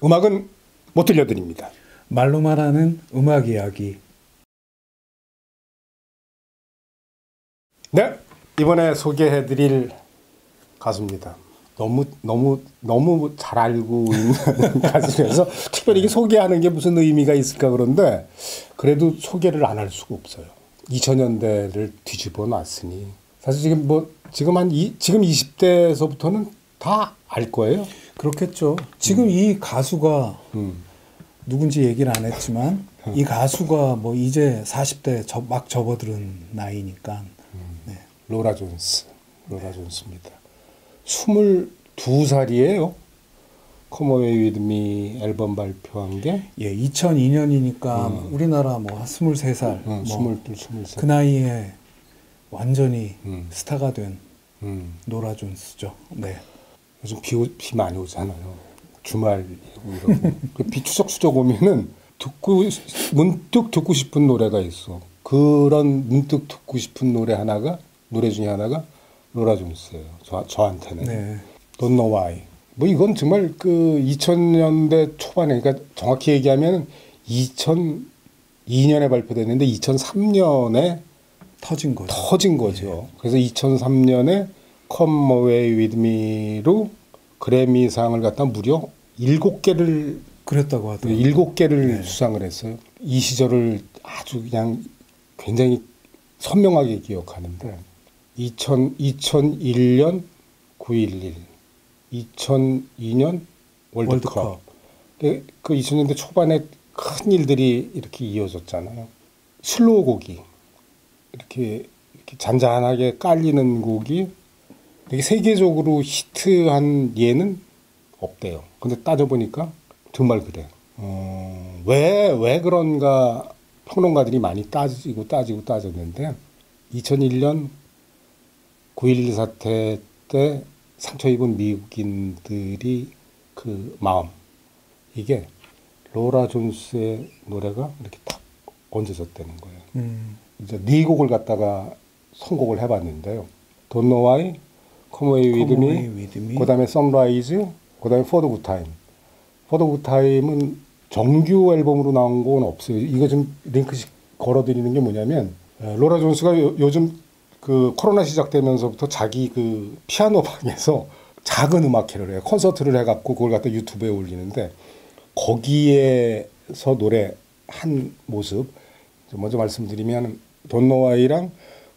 음악은 못 들려드립니다. 말로 말하는 음악 이야기. 네, 이번에 소개해드릴 가수입니다. 너무 잘 알고 있는 가수라서 특별히 이게 소개하는 게 무슨 의미가 있을까 그런데 그래도 소개를 안 할 수가 없어요. 2000년대를 뒤집어 놨으니 사실 지금 20대에서부터는 다 알 거예요. 그렇겠죠. 지금 이 가수가 누군지 얘기를 안 했지만 이 가수가 뭐 이제 40대 막 접어드는 나이니까. 네. 로라 존스입니다. 22살이에요. Come Away With Me 앨범 발표한 게. 예, 2002년이니까 우리나라 뭐 23살, 23살. 그 나이에 완전히 스타가 된 노라 존스죠. 네. 요즘 비 많이 오잖아요. 주말이고 이러고. 비 추적추적 오면은 문득 듣고 싶은 노래가 있어. 그런 문득 듣고 싶은 노래 중에 하나가 로라 존스예요. 저한테는. 네. Don't Know Why. 뭐 이건 정말 그 2000년대 초반에, 그러니까 정확히 얘기하면 2002년에 발표됐는데 2003년에 터진 거죠. 네. 그래서 2003년에 Come Away With Me로 그래미상을 갖다 무려 7개를 그랬다고 하더라고요. 7개를 네. 수상을 했어요. 이 시절을 아주 그냥 굉장히 선명하게 기억하는데 2001년 9.11, 2002년 월드컵. 그 2000년대 초반에 큰 일들이 이렇게 이어졌잖아요. 슬로우 곡이 이렇게 잔잔하게 깔리는 곡이 되게 세계적으로 히트한 예는 없대요. 근데 따져보니까 정말 그래. 왜 그런가 평론가들이 많이 따졌는데 2001년 9.11 사태 때 상처 입은 미국인들이 그 마음, 이게 로라 존스의 노래가 이렇게 탁 얹어졌다는 거예요. 이제 네 곡을 갖다가 선곡을 해봤는데요. Don't Know Why, Come Away With Me, 그 다음에 Sunrise, 그 다음에 For the Good Time. For the Good Time은 정규 앨범으로 나온 건 없어요. 이거 좀 링크씩 걸어드리는 게 뭐냐면, 로라 존스가 요즘 그 코로나 시작되면서부터 자기 그 피아노 방에서 작은 음악회를 해요. 콘서트를 해갖고 그걸 갖다 유튜브에 올리는데, 거기에서 노래한 모습, 먼저 말씀드리면 Don't Know Why랑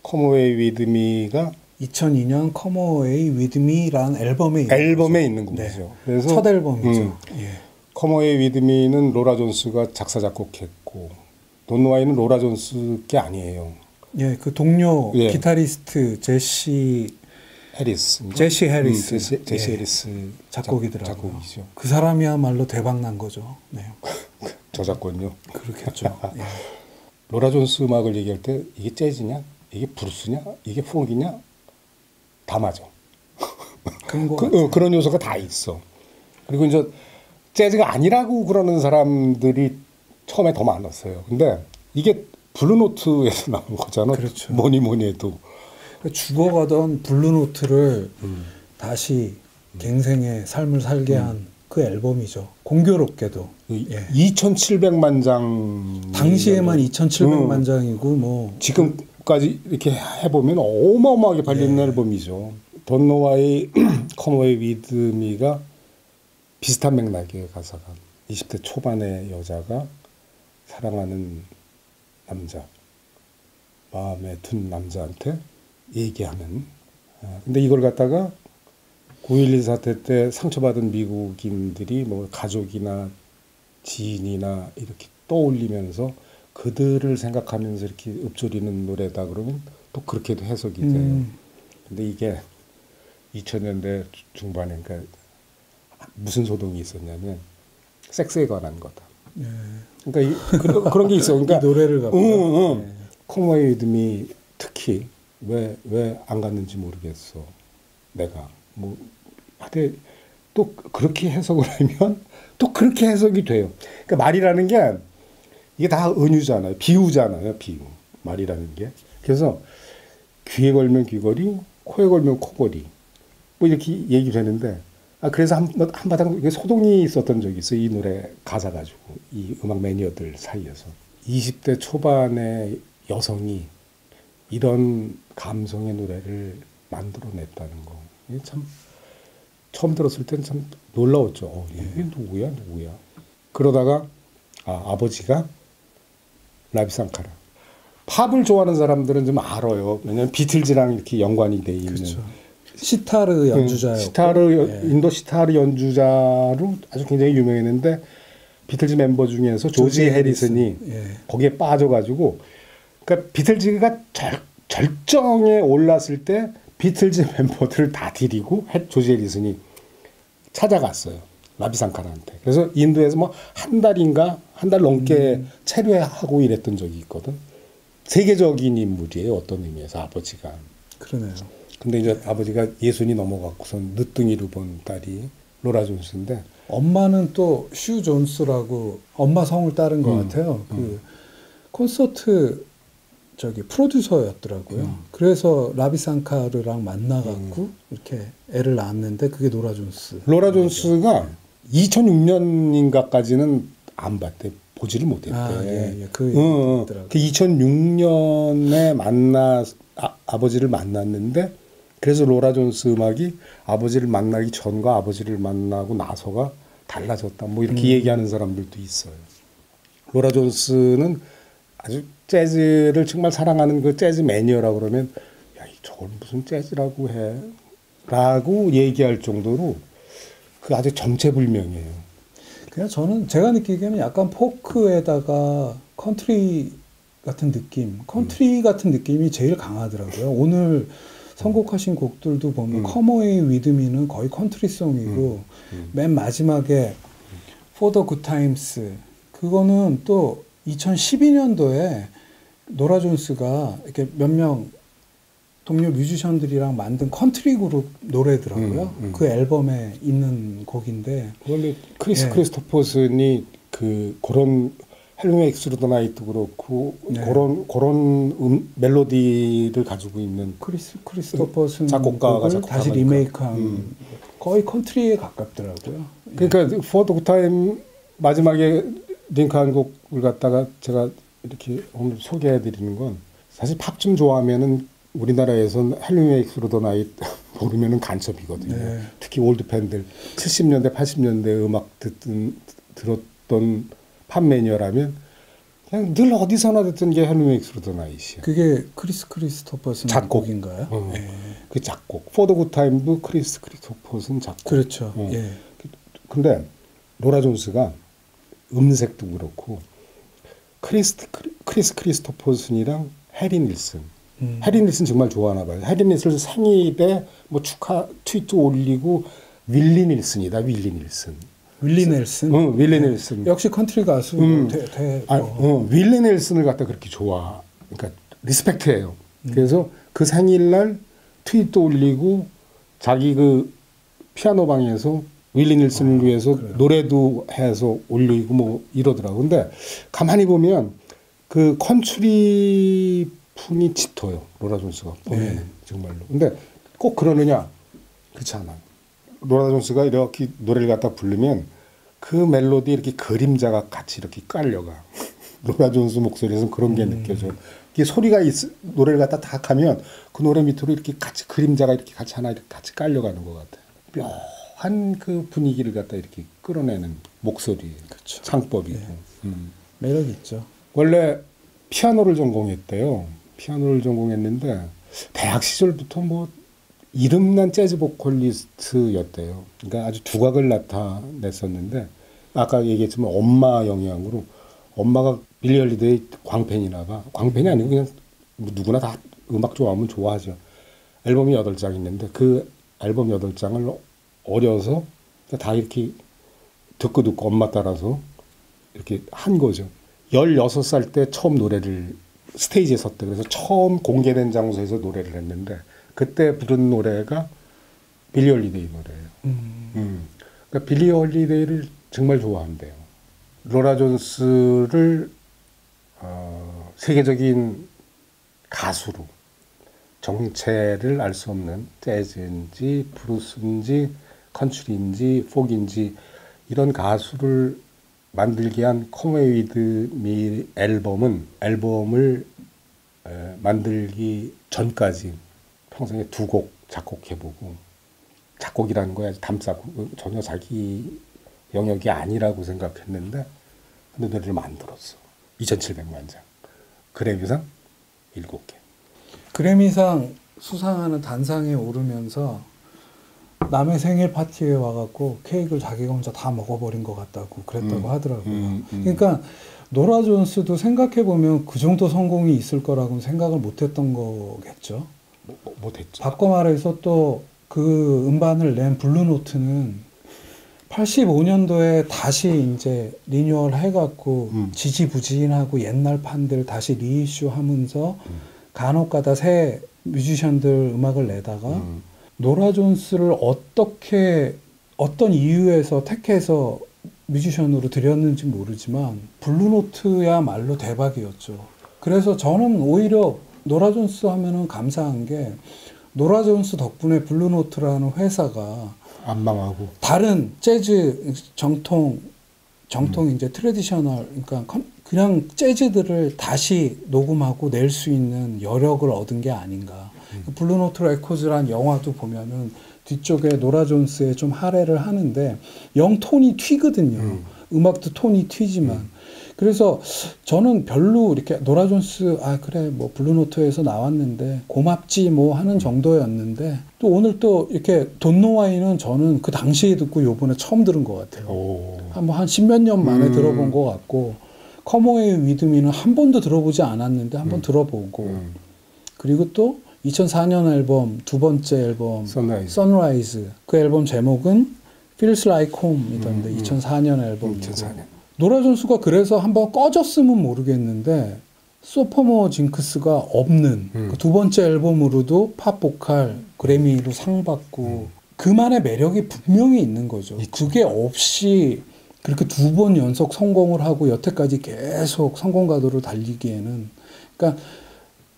Come Away With Me가 2002년 Come Away With Me라는 앨범에 있는 곡이죠. 네. 그래서 첫 앨범이죠. 예. Come Away With Me는 로라 존스가 작사 작곡했고 Don't Know Why는 로라 존스 게 아니에요. 예, 그 동료 예. 기타리스트 제시 해리스 작곡이더라고요. 작곡이죠. 그 사람이야말로 대박 난 거죠. 네. 저작권요. 그렇겠죠. 예. 로라 존스 음악을 얘기할 때 이게 재즈냐, 이게 브루스냐, 이게 펑크냐 다 맞아. 그런 요소가 다 있어. 그리고 이제 재즈가 아니라고 그러는 사람들이 처음에 더 많았어요. 근데 이게 블루노트에서 나온 거잖아. 그렇죠. 뭐니 해도. 죽어가던 블루노트를 다시 갱생의 삶을 살게 한 그 앨범이죠. 공교롭게도. 예. 2,700만 장. 당시에만 2,700만 장이고 뭐 지금까지 이렇게 해보면 어마어마하게 팔리는 앨범이죠. Don't Know Why, Come Away With Me가 비슷한 맥락의 가사가 20대 초반의 여자가 사랑하는 남자, 마음에 든 남자한테 얘기하는. 근데 이걸 갖다가 9.11 사태 때 상처받은 미국인들이 뭐 가족이나 지인이나 이렇게 떠올리면서 그들을 생각하면서 이렇게 읊조리는 노래다 그러면 또 그렇게도 해석이 돼요. 근데 이게 2000년대 중반에 그러니까 무슨 소동이 있었냐면 섹스에 관한 거다. 네. 그러니까 그런 게 있어. 그러니까 노래를 갖고. 네. Come Away With Me 특히 왜 안 갔는지 모르겠어. 내가 뭐 하여튼 또 그렇게 해석을 하면 또 그렇게 해석이 돼요. 그러니까 말이라는 게 이게 다 은유잖아요. 비유잖아요. 비유. 말이라는 게. 그래서 귀에 걸면 귀걸이, 코에 걸면 코걸이. 뭐 이렇게 얘기를 하는데 그래서 한바탕 이게 소동이 있었던 적이 있어요. 이 노래 가사 가지고 이 음악 매니아들 사이에서 20대 초반의 여성이 이런 감성의 노래를 만들어냈다는 거. 이게 참 처음 들었을 땐 참 놀라웠죠. 이게 누구야? 그러다가 아버지가 라비 상카라. 팝을 좋아하는 사람들은 좀 알아요. 왜냐면 비틀즈랑 이렇게 연관이 돼 있는. 그렇죠. 시타르 연주자였고, 인도 시타르 연주자로 아주 굉장히 유명했는데 비틀즈 멤버 중에서 조지 해리슨이 거기에 빠져가지고, 그러니까 비틀즈가 절정에 올랐을 때 비틀즈 멤버들을 다 데리고 조지 해리슨이 찾아갔어요. 라비상카라한테. 그래서 인도에서 뭐 한 달 넘게 체류하고 이랬던 적이 있거든. 세계적인 인물이에요. 어떤 의미에서 아버지가. 그러네요. 근데 이제 아버지가 예순이 넘어갖고선 늦둥이로 본 딸이 로라 존스인데, 엄마는 또 슈 존스라고 엄마 성을 따른 것 같아요. 그 콘서트 프로듀서였더라고요. 그래서 라비상카르랑 만나갖고 이렇게 애를 낳았는데 그게 노라 존스. 로라 존스가 2006년인가까지는 안 봤대. 보지를 못했대. 그 2006년에 아버지를 만났는데, 그래서 로라 존스 음악이 아버지를 만나기 전과 아버지를 만나고 나서가 달라졌다. 뭐 이렇게 얘기하는 사람들도 있어요. 로라 존스는 아주 재즈를 정말 사랑하는 그 재즈 매니어라고 그러면, 야, 저걸 무슨 재즈라고 해? 라고 얘기할 정도로 그 아주 정체불명이에요. 그냥 제가 느끼기에는 약간 포크에다가 컨트리 같은 느낌이 제일 강하더라고요. 오늘 선곡하신 곡들도 보면 커머웨이 위드미는 거의 컨트리송이고, 맨 마지막에 For the Good Times, 그거는 또 2012년도에 노라 존스가 이렇게 몇 명 동료 뮤지션들이랑 만든 컨트리 그룹 노래더라고요. 그 앨범에 있는 곡인데. 원래 크리스토퍼슨이 그런 헬로웨이 엑스루 더 나이트 그렇고 그런 멜로디를 가지고 있는 크리스토퍼슨 작곡가가 다시 리메이크한 거의 컨트리에 가깝더라고요. 그러니까 For the Good Time 마지막에 링크한 곡을 갖다가 제가 이렇게 오늘 소개해드리는 건, 사실 팝 좀 좋아하면은 우리나라에선 헬로웨이 엑스루 더 나이트 모르면은 간첩이거든요. 특히 올드 팬들 70년대 80년대 음악 들었던 팝 매니어라면 그냥 늘 어디서나 듣던 게 헬로웨이 엑스루 더 나이트야. 그게 크리스토퍼슨 작곡인가요? 그 작곡. For the Good Time도 크리스토퍼슨 작곡. 그렇죠. 근데 로라 존스가 음색도 그렇고 크리스토퍼슨이랑 해리 닐슨. 해리 닐슨 정말 좋아하나 봐요. 해리 닐슨 생일에 뭐 축하 트위트 올리고 윌리 닐슨이다. 윌리 닐슨. 윌리 넬슨? 윌리 넬슨. 역시 컨트리 가수. 윌리 넬슨을 갖다 그렇게 좋아. 그러니까 리스펙트해요. 그래서 그 생일날 트윗도 올리고 자기 그 피아노 방에서 윌리 넬슨을 위해서 그래요? 노래도 해서 올리고 뭐 이러더라고. 근데 가만히 보면 그 컨트리 풍이 짙어요. 로라 존스가 보면 정말로. 근데 꼭 그러느냐? 그렇지 않아요. 로라 존스가 이렇게 노래를 갖다 부르면 그 멜로디 이렇게 그림자가 같이 이렇게 깔려가. 로라 존스 목소리에서는 그런 게 느껴져. 이게 소리가 노래를 갖다 딱 하면 그 노래 밑으로 이렇게 같이 그림자가 이렇게 같이 하나 이렇게 같이 깔려가는 것 같아요. 묘한 그 분위기를 갖다 이렇게 끌어내는 목소리, 그렇죠. 창법이고. 매력 있죠. 원래 피아노를 전공했대요. 피아노를 전공했는데 대학 시절부터 뭐 이름난 재즈 보컬리스트였대요. 그러니까 아주 두각을 나타냈었는데, 아까 얘기했지만 엄마 영향으로, 엄마가 빌리 홀리데이 광팬이나 봐. 광팬이 아니고 그냥 누구나 다 음악 좋아하면 좋아하죠. 앨범이 8장 있는데 그 앨범 8장을 어려서 다 이렇게 듣고 엄마 따라서 이렇게 한 거죠. 16살 때 처음 노래를 스테이지에 섰대. 그래서 처음 공개된 장소에서 노래를 했는데 그때 부른 노래가 빌리 홀리데이 노래예요. 그러니까 빌리 홀리데이를 정말 좋아한대요. 로라 존스를 세계적인 가수로, 정체를 알 수 없는 재즈인지 브루스인지 컨츄리인지 폭인지 이런 가수를 만들게 한 컴웨이 위드 미 앨범을 만들기 전까지 평생에 2곡 작곡해보고, 작곡이라는 거야 담작곡 전혀 자기 영역이 아니라고 생각했는데 근데 노래를 만들었어. 2,700만 장, 그래미상 7개. 그래미상 수상하는 단상에 오르면서 남의 생일 파티에 와갖고 케이크를 자기가 혼자 다 먹어버린 것 같다고 그랬다고 하더라고요. 그러니까 노라 존스도 생각해보면 그 정도 성공이 있을 거라고는 생각을 못했던 거겠죠. 못했죠. 바꿔 말해서 또 그 음반을 낸 블루노트는 85년도에 다시 이제 리뉴얼 해갖고 지지부진하고 옛날 판들 다시 리이슈 하면서 간혹가다 새 뮤지션들 음악을 내다가 노라 존스를 어떤 이유에서 택해서 뮤지션으로 들였는지 모르지만 블루노트야말로 대박이었죠. 그래서 저는 오히려 노라 존스 하면은 감사한 게 노라 존스 덕분에 블루노트라는 회사가 안 망하고 다른 재즈 정통 이제 트래디셔널, 그러니까 그냥 재즈들을 다시 녹음하고 낼 수 있는 여력을 얻은 게 아닌가. 블루노트 레코즈란 영화도 보면은 뒤쪽에 노라 존스의 좀 할애를 하는데 영 톤이 튀거든요. 음악도 톤이 튀지만. 그래서 저는 별로 이렇게 노라 존스 그래 뭐 블루노트에서 나왔는데 고맙지 뭐 하는 정도였는데, 또 오늘 또 이렇게 돈노와이는 저는 그 당시에 듣고 요번에 처음 들은 것 같아요. 한 10몇 년 만에 들어본 것 같고, 커머웨이 위드미는 한 번도 들어보지 않았는데 한번 들어보고, 그리고 또 2004년 앨범 두 번째 앨범 선라이즈, 그 앨범 제목은 Feels Like Home이던데 2004년 앨범. 2004년. 노라 존스가 그래서 한번 꺼졌으면 모르겠는데 소포머 징크스가 없는 그 두 번째 앨범으로도 팝 보컬 그래미로 상 받고 그만의 매력이 분명히 있는 거죠. 그게 없이 그렇게 2번 연속 성공을 하고 여태까지 계속 성공 가도로 달리기에는, 그러니까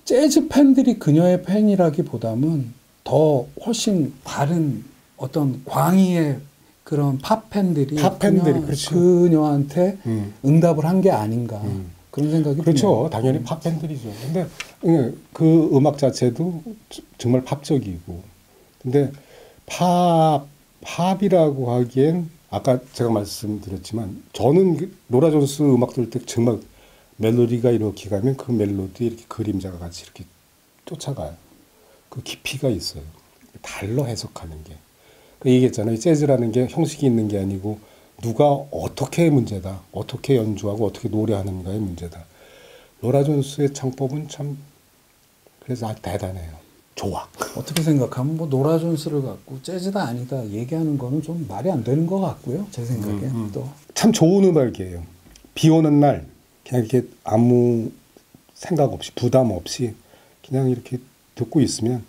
재즈 팬들이 그녀의 팬이라기보다는 더 훨씬 다른 어떤 광의의 그런 팝 팬들이 그렇죠. 그녀한테 응답을 한 게 아닌가 그런 생각이 그렇죠. 드네요. 당연히 팝 팬들이죠. 근데 그 음악 자체도 정말 팝적이고, 근데 팝이라고 하기엔 아까 제가 말씀드렸지만 저는 노라 존스 음악 들을 때 정말 멜로디가 이렇게 가면 그 멜로디에 이렇게 그림자가 같이 이렇게 쫓아가요. 그 깊이가 있어요. 달러 해석하는 게. 그 얘기했잖아요. 재즈라는 게 형식이 있는 게 아니고 누가 어떻게 문제다. 어떻게 연주하고 어떻게 노래하는가의 문제다. 노라 존스의 창법은 참 그래서 대단해요. 좋아. 어떻게 생각하면 뭐 노라 존스를 갖고 재즈다 아니다 얘기하는 거는 좀 말이 안 되는 것 같고요. 제 생각에 또 참 좋은 음악이에요. 비 오는 날 그냥 이렇게 아무 생각 없이 부담 없이 그냥 이렇게 듣고 있으면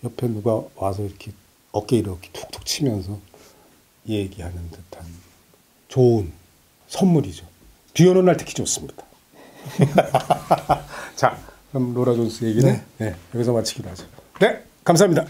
옆에 누가 와서 이렇게 어깨 이렇게 툭툭 치면서 얘기하는 듯한 좋은 선물이죠. 비 오는 날 특히 좋습니다. 자, 그럼 노라 존스 얘기는 여기서 마치기로 하죠. 네, 감사합니다.